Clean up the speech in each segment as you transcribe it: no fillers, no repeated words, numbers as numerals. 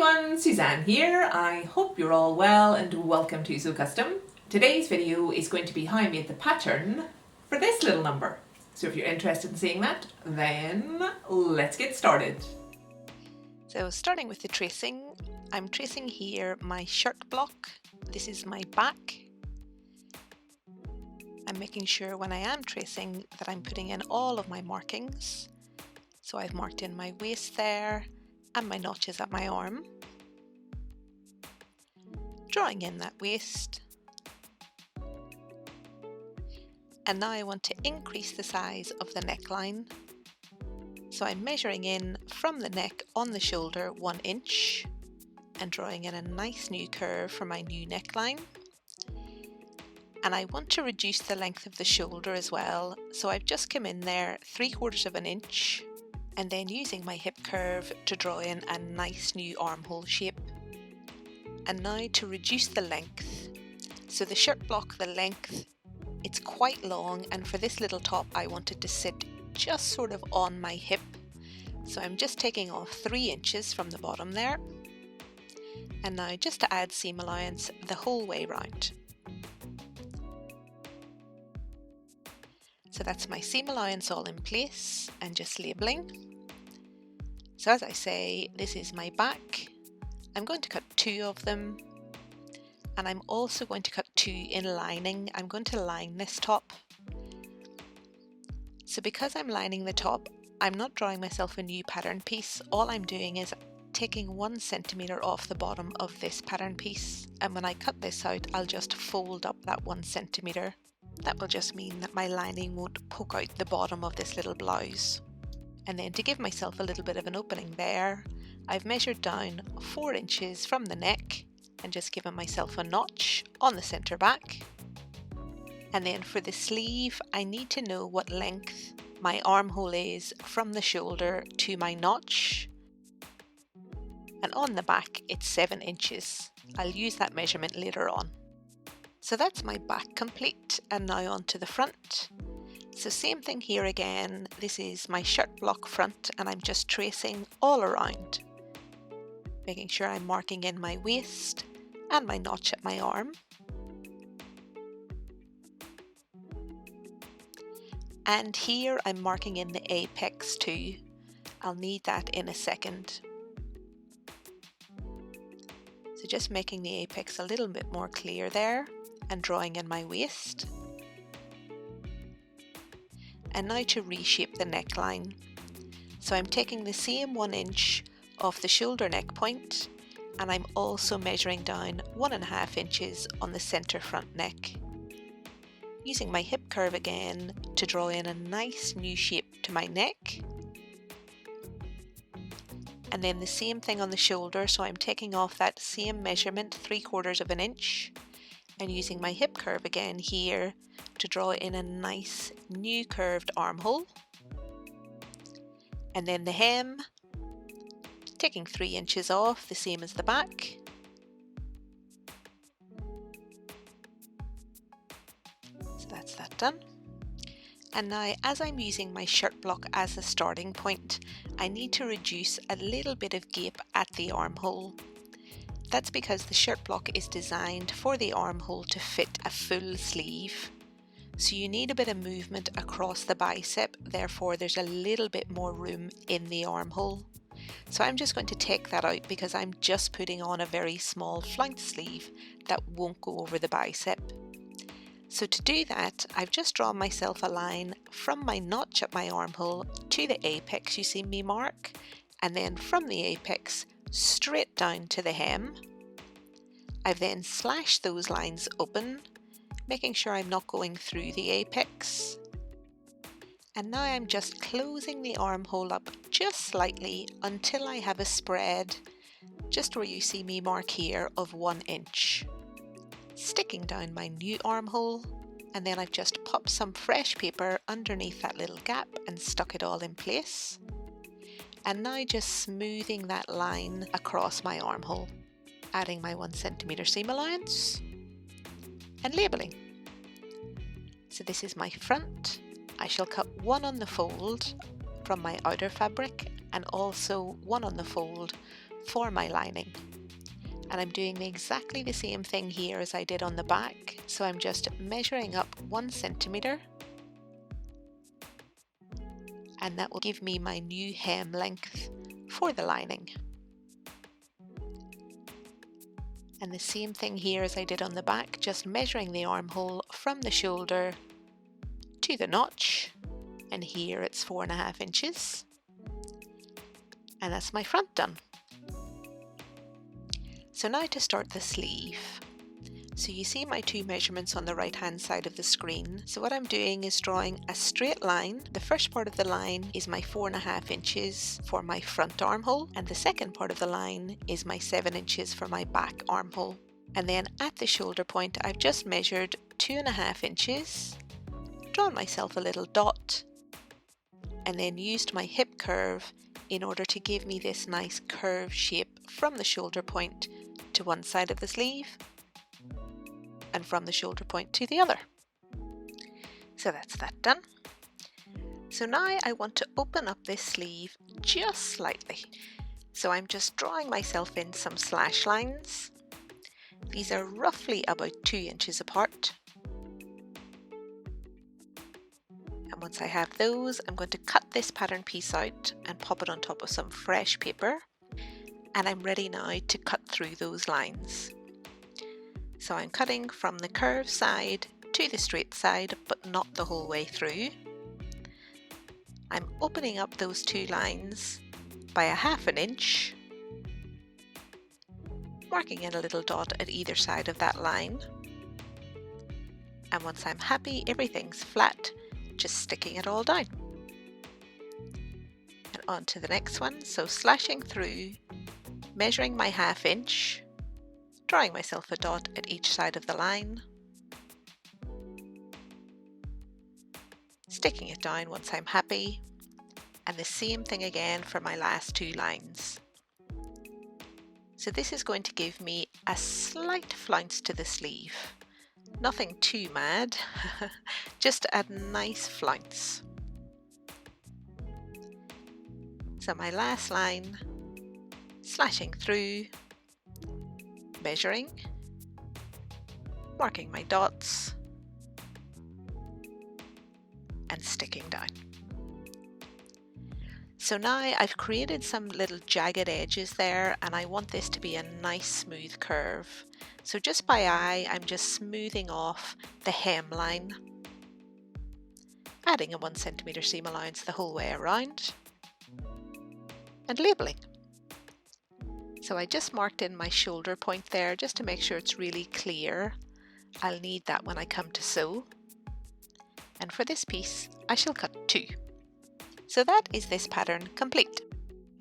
everyone, Suzanne here. I hope you're all well and welcome to Sew Custom. Today's video is going to be how I made the pattern for this little number. So if you're interested in seeing that, then let's get started. So starting with the tracing, I'm tracing here my shirt block. This is my back. I'm making sure when I am tracing that I'm putting in all of my markings. So I've marked in my waist there and my notches at my arm. Drawing in that waist. And now I want to increase the size of the neckline. So I'm measuring in from the neck on the shoulder 1 inch and drawing in a nice new curve for my new neckline. And I want to reduce the length of the shoulder as well. So I've just come in there 3/4 of an inch and then using my hip curve to draw in a nice new armhole shape. And now to reduce the length. So the shirt block, the length, it's quite long, and for this little top I wanted to sit just sort of on my hip. So I'm just taking off 3 inches from the bottom there. And now just to add seam allowance the whole way round. So that's my seam allowance all in place and just labelling. So as I say, this is my back. I'm going to cut 2 of them, and I'm also going to cut 2 in lining. I'm going to line this top. So because I'm lining the top, I'm not drawing myself a new pattern piece. All I'm doing is taking 1 centimetre off the bottom of this pattern piece, and when I cut this out I'll just fold up that 1 centimetre. That will just mean that my lining won't poke out the bottom of this little blouse. And then to give myself a little bit of an opening there, I've measured down 4 inches from the neck and just given myself a notch on the centre back. And then for the sleeve, I need to know what length my armhole is from the shoulder to my notch. And on the back, it's 7 inches. I'll use that measurement later on. So that's my back complete, and now on to the front. So same thing here again, this is my shirt block front and I'm just tracing all around. Making sure I'm marking in my waist and my notch at my arm. And here I'm marking in the apex too. I'll need that in a second. So just making the apex a little bit more clear there and drawing in my waist. And now to reshape the neckline. So I'm taking the same 1 inch off the shoulder neck point, and I'm also measuring down 1.5 inches on the centre front neck. Using my hip curve again to draw in a nice new shape to my neck. And then the same thing on the shoulder, so I'm taking off that same measurement 3/4 of an inch and using my hip curve again here to draw in a nice new curved armhole. And then the hem, taking 3 inches off, the same as the back. So that's that done. And now as I'm using my shirt block as a starting point, I need to reduce a little bit of gape at the armhole. That's because the shirt block is designed for the armhole to fit a full sleeve. So you need a bit of movement across the bicep, therefore there's a little bit more room in the armhole. So I'm just going to take that out because I'm just putting on a very small flounce sleeve that won't go over the bicep. So to do that, I've just drawn myself a line from my notch at my armhole to the apex you see me mark, and then from the apex straight down to the hem. I've then slashed those lines open, making sure I'm not going through the apex. And now I'm just closing the armhole up just slightly until I have a spread, just where you see me mark here, of 1 inch. Sticking down my new armhole, and then I've just popped some fresh paper underneath that little gap and stuck it all in place. And now just smoothing that line across my armhole, adding my 1 centimetre seam allowance and labelling. So this is my front. I shall cut 1 on the fold from my outer fabric and also 1 on the fold for my lining. And I'm doing exactly the same thing here as I did on the back. So I'm just measuring up 1 centimetre, and that will give me my new hem length for the lining. And the same thing here as I did on the back, just measuring the armhole from the shoulder to the notch, and here it's 4.5 inches, and that's my front done. So now to start the sleeve. So you see my 2 measurements on the right hand side of the screen. So what I'm doing is drawing a straight line. The first part of the line is my 4.5 inches for my front armhole, and the second part of the line is my 7 inches for my back armhole. And then at the shoulder point I've just measured 2.5 inches, drawn myself a little dot, and then used my hip curve in order to give me this nice curve shape from the shoulder point to one side of the sleeve and from the shoulder point to the other. So that's that done. So now I want to open up this sleeve just slightly. So I'm just drawing myself in some slash lines. These are roughly about 2 inches apart. And once I have those, I'm going to cut this pattern piece out and pop it on top of some fresh paper. And I'm ready now to cut through those lines. So I'm cutting from the curved side to the straight side, but not the whole way through. I'm opening up those 2 lines by 1/2 inch, marking in a little dot at either side of that line. And once I'm happy everything's flat, just sticking it all down. And on to the next one, so slashing through, measuring my 1/2 inch, drawing myself a dot at each side of the line, sticking it down once I'm happy, and the same thing again for my last 2 lines. So this is going to give me a slight flounce to the sleeve. Nothing too mad, just a nice flounce. So my last line, slashing through, measuring, marking my dots, and sticking down. So now I've created some little jagged edges there, and I want this to be a nice smooth curve. So just by eye, I'm just smoothing off the hemline, adding a 1 centimetre seam allowance the whole way around, and labelling. So I just marked in my shoulder point there just to make sure it's really clear. I'll need that when I come to sew. And for this piece, I shall cut 2. So that is this pattern complete.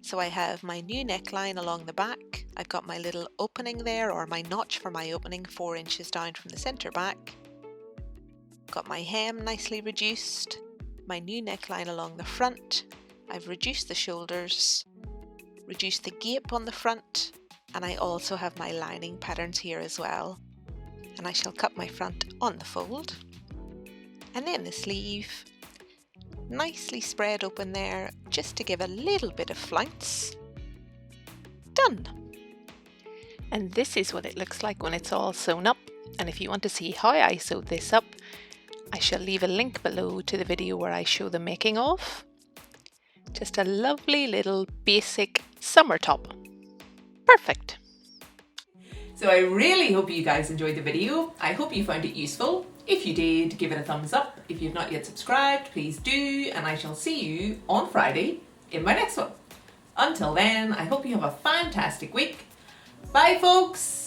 So I have my new neckline along the back. I've got my little opening there, or my notch for my opening 4 inches down from the centre back. Got my hem nicely reduced. My new neckline along the front. I've reduced the shoulders, reduced the gape on the front, and I also have my lining patterns here as well. And I shall cut my front on the fold. And then the sleeve, nicely spread open there, just to give a little bit of flounce. Done! And this is what it looks like when it's all sewn up. And if you want to see how I sewed this up, I shall leave a link below to the video where I show the making of. Just a lovely little basic summer top. Perfect! So I really hope you guys enjoyed the video. I hope you found it useful. If you did, give it a thumbs up. If you've not yet subscribed, please do, and I shall see you on Friday in my next one. Until then, I hope you have a fantastic week. Bye folks!